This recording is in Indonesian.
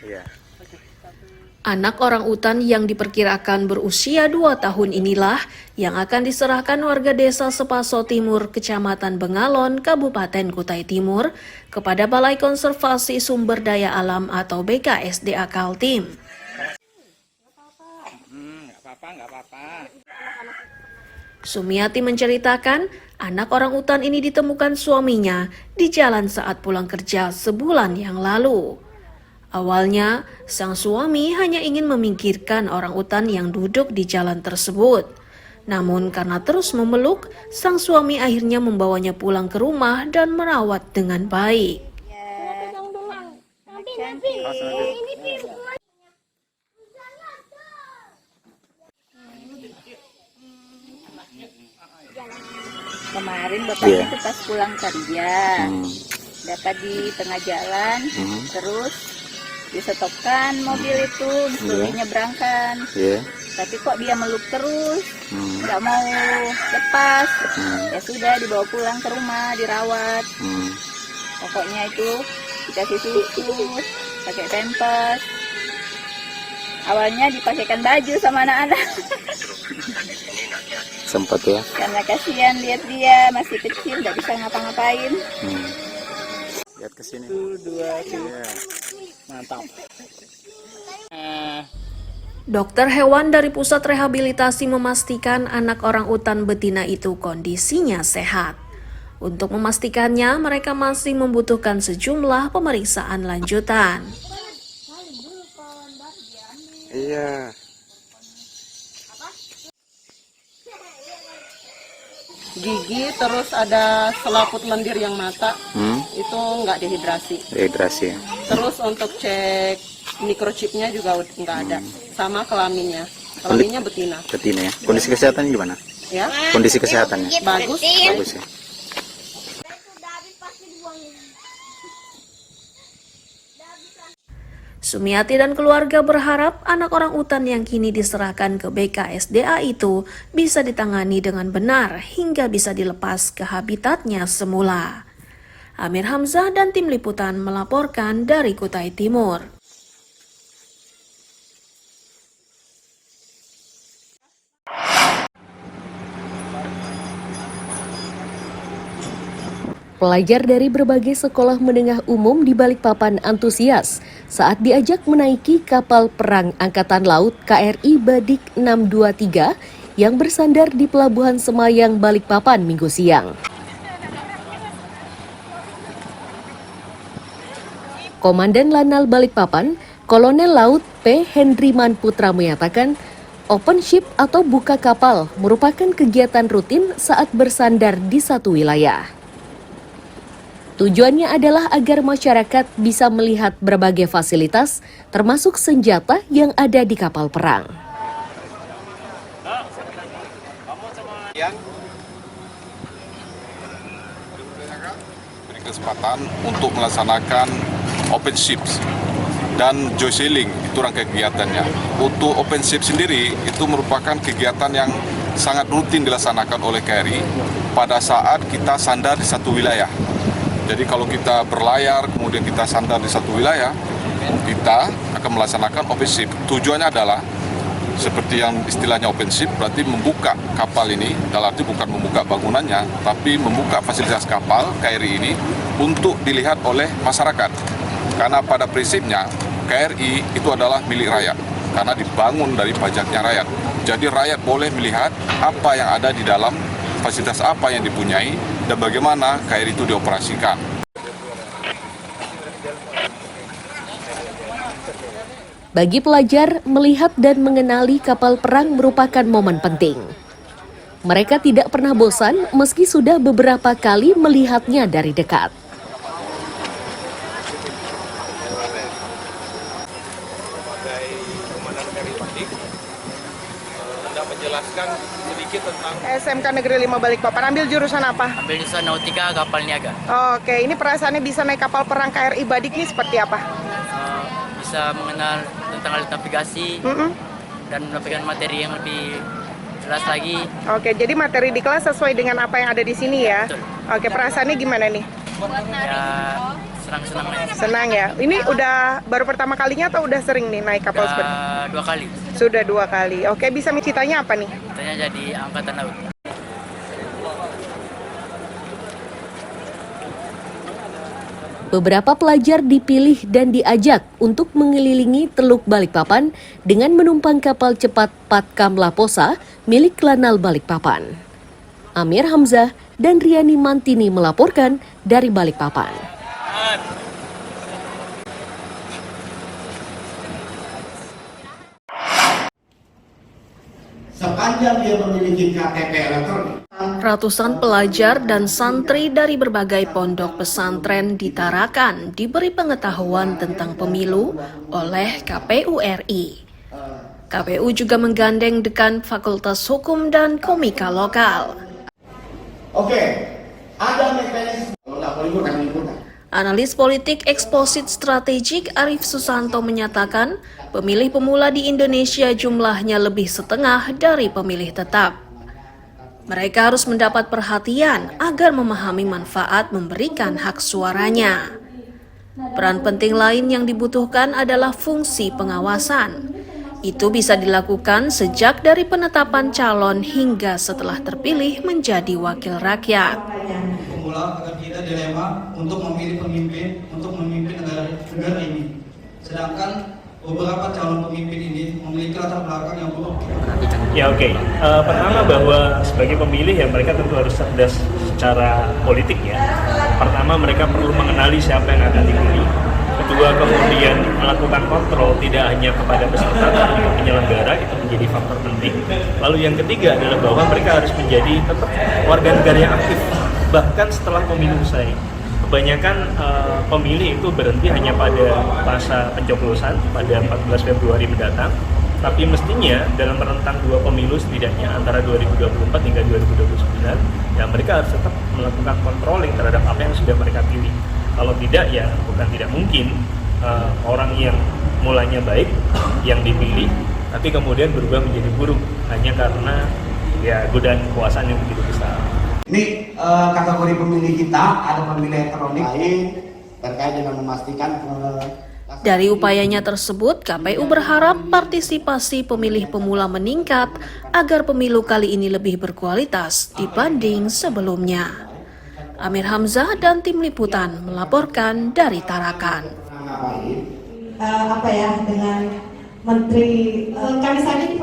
Iya. Anak orang utan yang diperkirakan berusia 2 tahun inilah yang akan diserahkan warga desa Sepaso Timur, Kecamatan Bengalon, Kabupaten Kutai Timur, kepada Balai Konservasi Sumber Daya Alam atau BKSDA Kaltim. Nggak apa-apa. Sumiati menceritakan, anak orang utan ini ditemukan suaminya di jalan saat pulang kerja sebulan yang lalu. Awalnya, sang suami hanya ingin memingkirkan orang utan yang duduk di jalan tersebut. Namun karena terus memeluk, sang suami akhirnya membawanya pulang ke rumah dan merawat dengan baik. Kemarin bapaknya tuh pas pulang kerja, dapat di tengah jalan, terus disetopkan mobil itu, disuruh nyebrangkan. Tapi kok dia meluk terus, nggak mau lepas. Ya sudah, dibawa pulang ke rumah, dirawat. Pokoknya itu dikasih susu, pakai pampers. Awalnya dipakaikan baju sama anak-anak. Sempat ya. Karena kasihan lihat dia masih kecil, nggak bisa ngapa-ngapain. Lihat ke sini. 1, 2, 3. Mantap. Dokter hewan dari pusat rehabilitasi memastikan anak orang utan betina itu kondisinya sehat. Untuk memastikannya, mereka masih membutuhkan sejumlah pemeriksaan lanjutan. Iya. Gigi, terus ada selaput lendir yang mata, itu nggak dehidrasi. Dehidrasi. Terus untuk cek microchipnya juga nggak ada, sama kelaminnya. Kelaminnya betina. Betina ya. Kondisi kesehatannya gimana? Ya, Kondisi kesehatannya? bagus. Bagus ya. Sumiati dan keluarga berharap anak orang utan yang kini diserahkan ke BKSDA itu bisa ditangani dengan benar hingga bisa dilepas ke habitatnya semula. Amir Hamzah dan tim liputan melaporkan dari Kutai Timur. Pelajar dari berbagai sekolah menengah umum di Balikpapan antusias saat diajak menaiki kapal perang Angkatan Laut KRI Badik 623 yang bersandar di Pelabuhan Semayang, Balikpapan Minggu siang. Komandan Lanal Balikpapan, Kolonel Laut P. Hendriman Putra menyatakan, open ship atau buka kapal merupakan kegiatan rutin saat bersandar di satu wilayah. Tujuannya adalah agar masyarakat bisa melihat berbagai fasilitas, termasuk senjata yang ada di kapal perang. Beri kesempatan untuk melaksanakan open ships dan joy sailing, itu rangkaian kegiatannya. Untuk open ship sendiri, itu merupakan kegiatan yang sangat rutin dilaksanakan oleh KRI pada saat kita sandar di satu wilayah. Jadi kalau kita berlayar, kemudian kita sandar di satu wilayah, kita akan melaksanakan open ship. Tujuannya adalah, seperti yang istilahnya open ship, berarti membuka kapal ini, dalam arti bukan membuka bangunannya, tapi membuka fasilitas kapal KRI ini untuk dilihat oleh masyarakat. Karena pada prinsipnya, KRI itu adalah milik rakyat, karena dibangun dari pajaknya rakyat. Jadi rakyat boleh melihat apa yang ada di dalam, fasilitas apa yang dipunyai, dan bagaimana KRI itu dioperasikan. Bagi pelajar, melihat dan mengenali kapal perang merupakan momen penting. Mereka tidak pernah bosan meski sudah beberapa kali melihatnya dari dekat. Menjelaskan sedikit tentang SMK Negeri 5 Balikpapan, ambil jurusan apa? ambil jurusan nautika kapal niaga. Oke, ini perasaannya bisa naik kapal perang KRI Badik ini seperti apa? Bisa mengenal tentang alat navigasi dan mendapatkan materi yang lebih jelas lagi. Oke, jadi materi di kelas sesuai dengan apa yang ada di sini ya? Betul. Oke, perasaannya gimana nih? Ya senang-senang aja. Senang ya. Ini udah baru pertama kalinya atau udah sering nih naik kapal seperti ini? Udah 2 kali. Sudah 2 kali. Oke, bisa ceritanya apa nih? Katanya jadi angkatan laut. Beberapa pelajar dipilih dan diajak untuk mengelilingi Teluk Balikpapan dengan menumpang kapal cepat Patkam Laposa milik Lanal Balikpapan. Amir Hamzah dan Riani Mantini melaporkan dari Balikpapan. Sepanjang dia memiliki KTP elektronik. Ratusan pelajar dan santri dari berbagai pondok pesantren di Tarakan diberi pengetahuan tentang pemilu oleh KPU RI. KPU juga menggandeng Dekan Fakultas Hukum dan Komika Lokal. Oke, ada mekanisme. Kalau nggak boleh ikut, kami ikutan. Analis politik Exposit Strategik Arif Susanto menyatakan, pemilih pemula di Indonesia jumlahnya lebih setengah dari pemilih tetap. Mereka harus mendapat perhatian agar memahami manfaat memberikan hak suaranya. Peran penting lain yang dibutuhkan adalah fungsi pengawasan. Itu bisa dilakukan sejak dari penetapan calon hingga setelah terpilih menjadi wakil rakyat. Pemula agar tidak dilema untuk memilih pemimpin untuk memimpin negara ini. Sedangkan beberapa calon pemimpin ini memiliki latar belakang yang buruk. Ya oke. Pertama bahwa sebagai pemilih ya mereka tentu harus cerdas secara politik ya. Pertama mereka perlu mengenali siapa yang akan dipilih. Kedua kemudian melakukan kontrol tidak hanya kepada peserta tapi juga penyelenggara, itu menjadi faktor penting. Lalu yang ketiga adalah bahwa mereka harus menjadi tetap warga negara yang aktif bahkan setelah pemilu usai. Kebanyakan pemilih itu berhenti hanya pada masa pencoblosan pada 14 Februari mendatang, tapi mestinya dalam rentang 2 pemilu setidaknya antara 2024 hingga 2029 ya mereka harus tetap melakukan controlling terhadap apa yang sudah mereka pilih. Kalau tidak ya bukan tidak mungkin orang yang mulanya baik yang dipilih tapi kemudian berubah menjadi buruk hanya karena ya godaan kekuasaan yang begitu besar. Ini kategori pemilih kita ada pemilih elektronik terkait dengan memastikan. Dari upayanya tersebut, KPU berharap partisipasi pemilih pemula meningkat agar pemilu kali ini lebih berkualitas dibanding sebelumnya. Amir Hamzah dan tim liputan melaporkan dari Tarakan. Dengan Menteri kami saja di